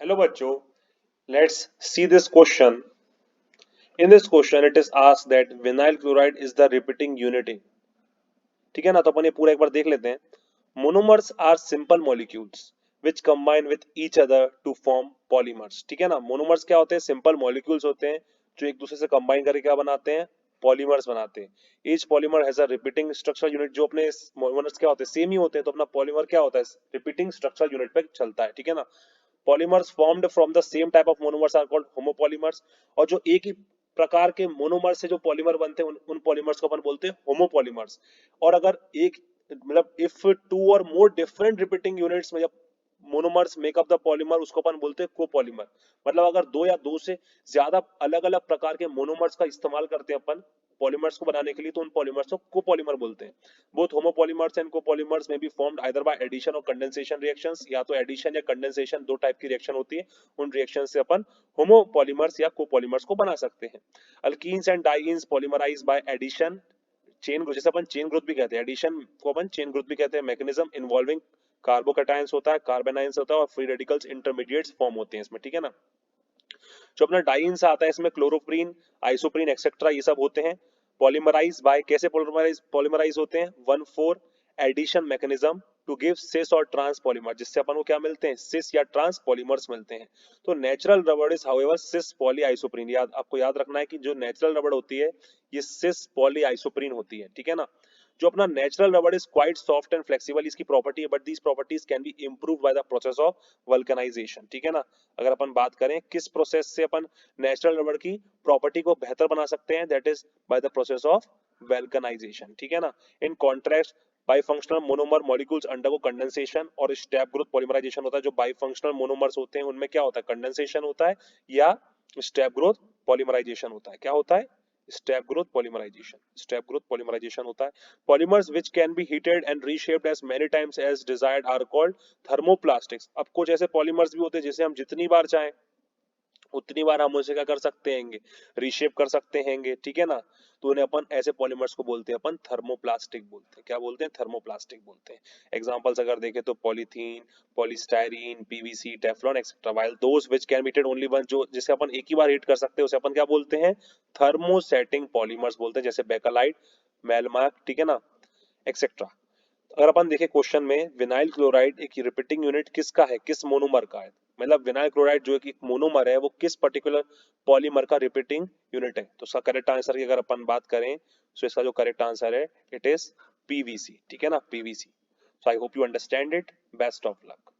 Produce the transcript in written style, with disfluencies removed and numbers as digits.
Hello बच्चों, let's see this question. In this question, it is asked that vinyl chloride is the repeating unit. ठीक है ना, तो अपन ये पूरा एक बार देख लेते हैं. Monomers are simple molecules which combine with each other to form polymers. ठीक है ना, monomers क्या होते हैं? Simple molecules होते हैं जो एक दूसरे से combine करके क्या बनाते हैं? Polymers बनाते हैं. Each polymer has a repeating structural unit. जो अपने monomers क्या होते हैं? Same ही होते हैं, तो अपना polymer क्या होता है? Repeating structural unit पे चलता है. ठीक है ना. Polymers formed from the same type of monomers are called homopolymers. और जो एक ही प्रकार के मोनोमर से जो पॉलीमर बनते हैं उन पॉलीमर्स को अपन बोलते हैं होमोपॉलीमर्स. और अगर एक मतलब इफ टू और मोर डिफरेंट रिपीटिंग यूनिट्स में जब मोनोमर्स मेकअप द पॉलीमर उसको अपन बोलते हैं कोपॉलीमर. मतलब अगर दो या दो से ज्यादा अलग अलग प्रकार के मोनोमर्स का इस्तेमाल करते हैं अपन पॉलीमर्स को बनाने के लिए, तो उन पॉलीमर्स को कोपॉलीमर बोलते हैं. Both homopolymers and copolymers may be formed either by addition और कंडेंसेशन रिएक्शंस. या तो एडिशन या कंडेंसेशन दो टाइप की रिएक्शन होती है. उन रिएक्शन से अपन होमोपॉलीमर्स या कोपॉलीमर्स को बना सकते हैं. Alkenes and dienes polymerise by addition. Chain growth, जैसे अपन चेन ग्रोथ भी कहते हैं, एडिशन को अपन चेन ग्रोथ भी कहते हैं. मैकेनिज्म इन्वॉल्विंग कार्बोकैटायंस होता है, कार्बेनाइंस होता है और फ्री रेडिकल्स इंटरमीडिएट्स फॉर्म होते हैं इसमें. ठीक है ना. जो अपना डाइन्स आता है इसमें क्लोरोप्रीन, आइसोप्रीन एक्सेट्रा ये सब होते हैं. पॉलीमराइज बाय, कैसे पॉलीमराइज होते हैं? 1,4 एडिशन मैकेनिज्म टू गिव सिस और ट्रांस पॉलीमर, जिससे अपन को क्या मिलते हैं? सिस या ट्रांस पॉलीमर्स मिलते हैं. तो natural rubber is however cis poly isoprene. याद आपको याद रखना है कि जो नेचुरल रबड़ होती है ये सिस पॉली आइसोप्रीन होती है. ठीक है ना. जो अपना natural rubber is quite soft and flexible इसकी प्रॉपर्टी है, but these properties can be improved by the process of vulcanization. ठीक है ना. अगर अपन बात करें किस प्रोसेस से अपन नेचुरल रबड़ की प्रॉपर्टी को बेहतर बना सकते हैं, that is by the process of vulcanization. ठीक है ना. In contrast bifunctional monomer molecules undergo condensation और स्टेप ग्रोथ पॉलीमराइजेशन होता है. जो बाइफंक्शनल मोनोमर्स होते हैं उनमें क्या होता है? कंडेंसेशन होता है या स्टेप ग्रोथ पॉलीमराइजेशन होता है. क्या होता है? Step growth polymerisation. Step growth polymerisation होता है. Polymers which can be heated and reshaped as many times as desired are called thermoplastics. अब कुछ ऐसे पॉलीमर्स भी होते हैं जिसे हम जितनी बार चाहें उतनी बार हम उसे क्या कर सकते हैं? रीशेप कर सकते हैं. ठीक है ना. तो उन्हें अपन ऐसे पॉलीमर्स को बोलते हैं अपन थर्मोप्लास्टिक बोलते हैं. क्या बोलते हैं? थर्मोप्लास्टिक बोलते हैं. एग्जांपल्स अगर देखें तो polythene, polystyrene, PVC, Teflon etcetera. While those which can be heated only one, जो जिसे अपन एक ही बार हीट कर सकते हैं उसे अपन क्या बोलते हैं? थर्मोसेटिंग पॉलीमर्स बोलते हैं, जैसे बेकालाइट, मेलमार्क. ठीक है ना, एक्सेट्रा. अगर अपन देखें क्वेश्चन में विनाइल क्लोराइड एक रिपीटिंग यूनिट किसका है, किस मोनोमर का है? मतलब विनाइल क्लोराइड जो एक मोनोमर है वो किस पर्टिकुलर पॉलीमर का रिपीटिंग यूनिट है? तो इसका करेक्ट आंसर की अगर अपन बात करें तो इसका जो करेक्ट आंसर है इट इज पीवीसी. ठीक है ना, PVC. So I hope you understand it. Best of luck.